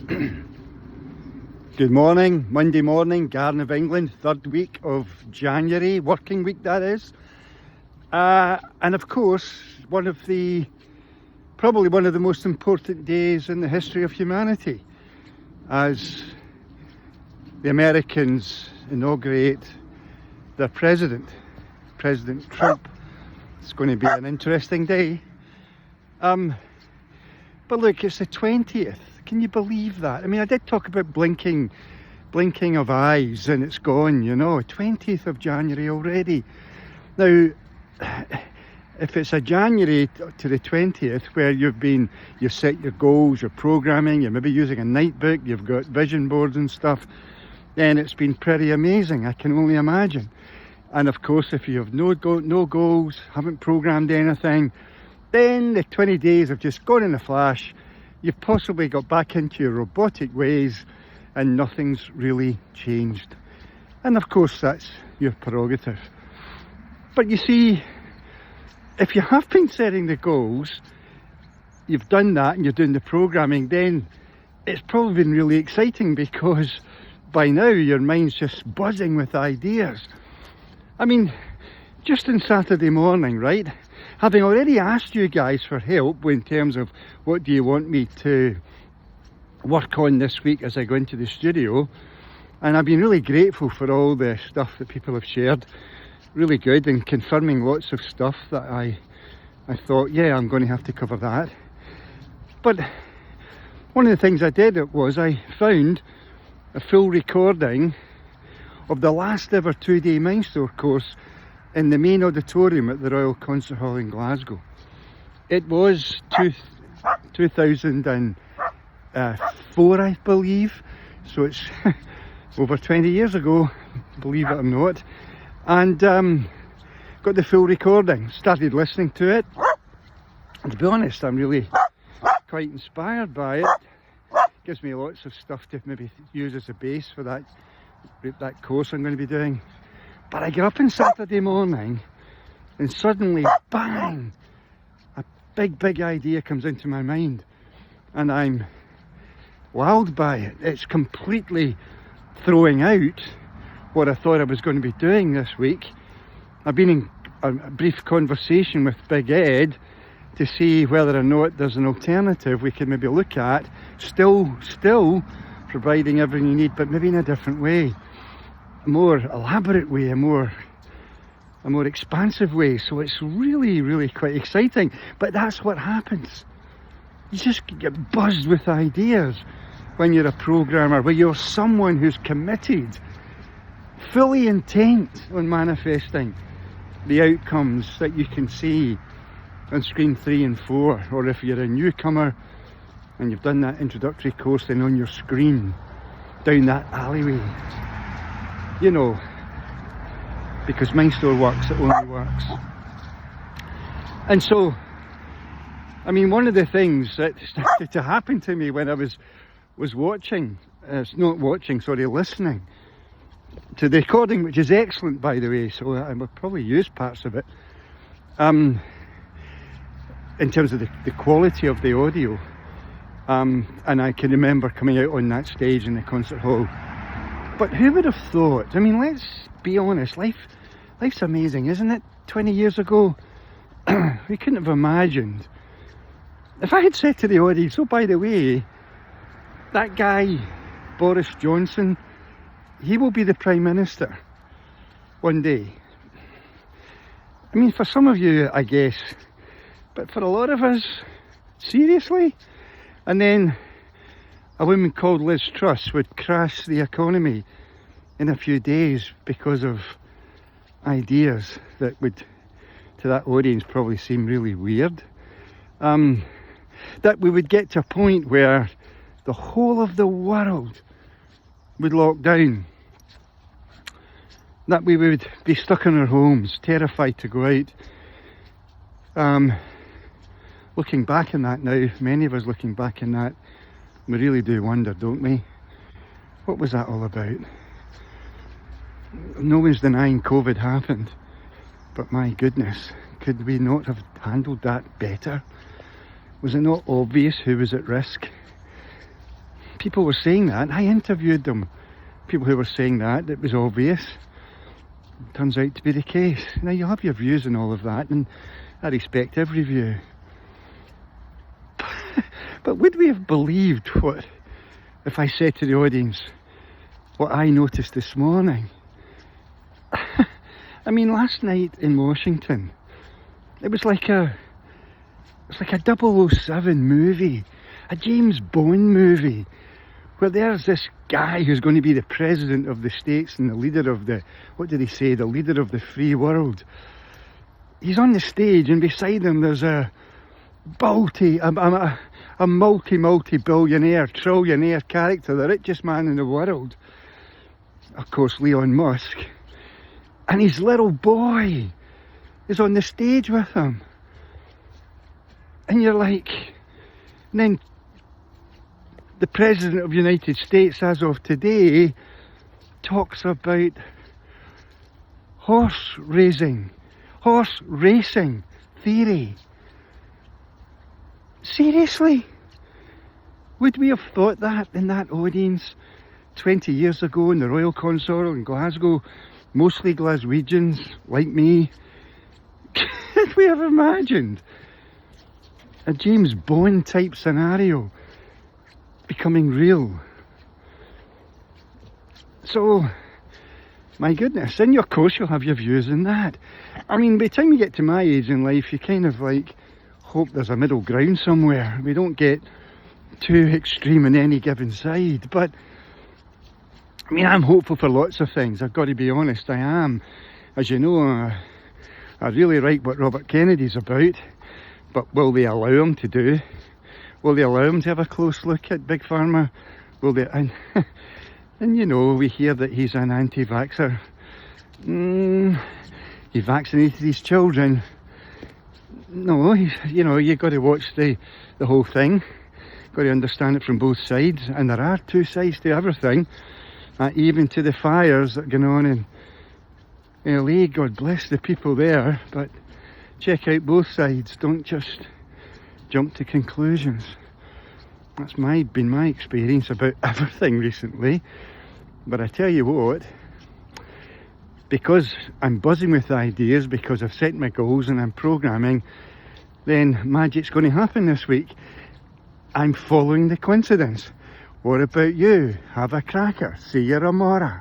Good morning, Monday morning, Garden of England, third week of January, working week that is. And of course, probably one of the most important days in the history of humanity, as the Americans inaugurate their president, President Trump. It's going to be an interesting day. But look, it's the 20th. Can you believe that? I mean, I did talk about blinking of eyes and it's gone, 20th of January already. Now, if it's a January to the 20th where you've set your goals, you're programming, you're maybe using a notebook, you've got vision boards and stuff, then it's been pretty amazing, I can only imagine. And of course, if you have no goals, haven't programmed anything, then the 20 days have just gone in a flash. You've possibly got back into your robotic ways and nothing's really changed. And of course, that's your prerogative. But you see, if you have been setting the goals, you've done that and you're doing the programming, then it's probably been really exciting because by now your mind's just buzzing with ideas. I mean, just on Saturday morning, right? Having already asked you guys for help in terms of what do you want me to work on this week as I go into the studio, and I've been really grateful for all the stuff that people have shared. Really good, and confirming lots of stuff that I thought, yeah, I'm going to have to cover that. But one of the things I did was I found a full recording of the last ever 2-day Mindstore course in the main auditorium at the Royal Concert Hall in Glasgow. It was 2004, I believe, so it's over 20 years ago, believe it or not. And got the full recording, started listening to it, and to be honest, I'm really quite inspired by it. Gives me lots of stuff to maybe use as a base for that course I'm going to be doing. But I get up on Saturday morning and suddenly, bang, a big idea comes into my mind and I'm wowed by it. It's completely throwing out what I thought I was going to be doing this week. I've been in a brief conversation with Big Ed to see whether or not there's an alternative we can maybe look at, still providing everything you need, but maybe in a different way. A more elaborate way, a more expansive way. So it's really quite exciting. But that's what happens. You just get buzzed with ideas when you're a programmer, when you're someone who's committed, fully intent on manifesting the outcomes that you can see on screen 3 and 4. Or if you're a newcomer and you've done that introductory course, then on your screen, down that alleyway. Because Mindstore works, it only works. And so, I mean, one of the things that started to happen to me when I was listening to the recording, which is excellent, by the way, so I will probably use parts of it, in terms of the quality of the audio. And I can remember coming out on that stage in the concert hall. But who would have thought? I mean, let's be honest, life's amazing, isn't it? 20 years ago, we couldn't have imagined. If I had said to the audience, oh, by the way, that guy, Boris Johnson, he will be the Prime Minister one day. I mean, for some of you, I guess, but for a lot of us, seriously? And then a woman called Liz Truss would crash the economy in a few days because of ideas that would, to that audience, probably seem really weird. That we would get to a point where the whole of the world would lock down. That we would be stuck in our homes, terrified to go out. Looking back on that now, many of us looking back on that, we really do wonder, don't we? What was that all about? No one's denying COVID happened, but my goodness, could we not have handled that better? Was it not obvious who was at risk? people were saying that. I interviewed them. People who were saying that, it was obvious. It turns out to be the case. Now, you have your views and all of that, and I respect every view. But would we have believed what, if I said to the audience, what I noticed this morning? I mean, last night in Washington, it was like a 007 movie, a James Bond movie, where there's this guy who's going to be the president of the States and the leader of the, what did he say, the leader of the free world. He's on the stage, and beside him there's a multi-billionaire, trillionaire character, the richest man in the world. Of course, Elon Musk. And his little boy is on the stage with him. And you're like, and then the President of the United States, as of today, talks about horse racing theory. Seriously? Would we have thought that in that audience 20 years ago in the Royal Consort in Glasgow, mostly Glaswegians like me? Could we have imagined a James Bond type scenario becoming real? So, my goodness, and of course you'll have your views on that. I mean, by the time you get to my age in life, you kind of like hope there's a middle ground somewhere. We don't get too extreme on any given side. But I mean, I'm hopeful for lots of things. I've got to be honest, I am. As you know, I really like what Robert Kennedy's about, but will they allow him to do? Will they allow him to have a close look at Big Pharma? Will they? And you know, we hear that he's an anti-vaxxer. He vaccinated his children. No, you know, you've got to watch the whole thing. Got to understand it from both sides, and there are two sides to everything, even to the fires that are going on in LA. God bless the people there, but check out both sides. Don't just jump to conclusions. That's been my experience about everything recently. But I tell you what, because I'm buzzing with ideas, because I've set my goals and I'm programming, then magic's going to happen this week. I'm following the coincidence. What about you? Have a cracker. See you tomorrow.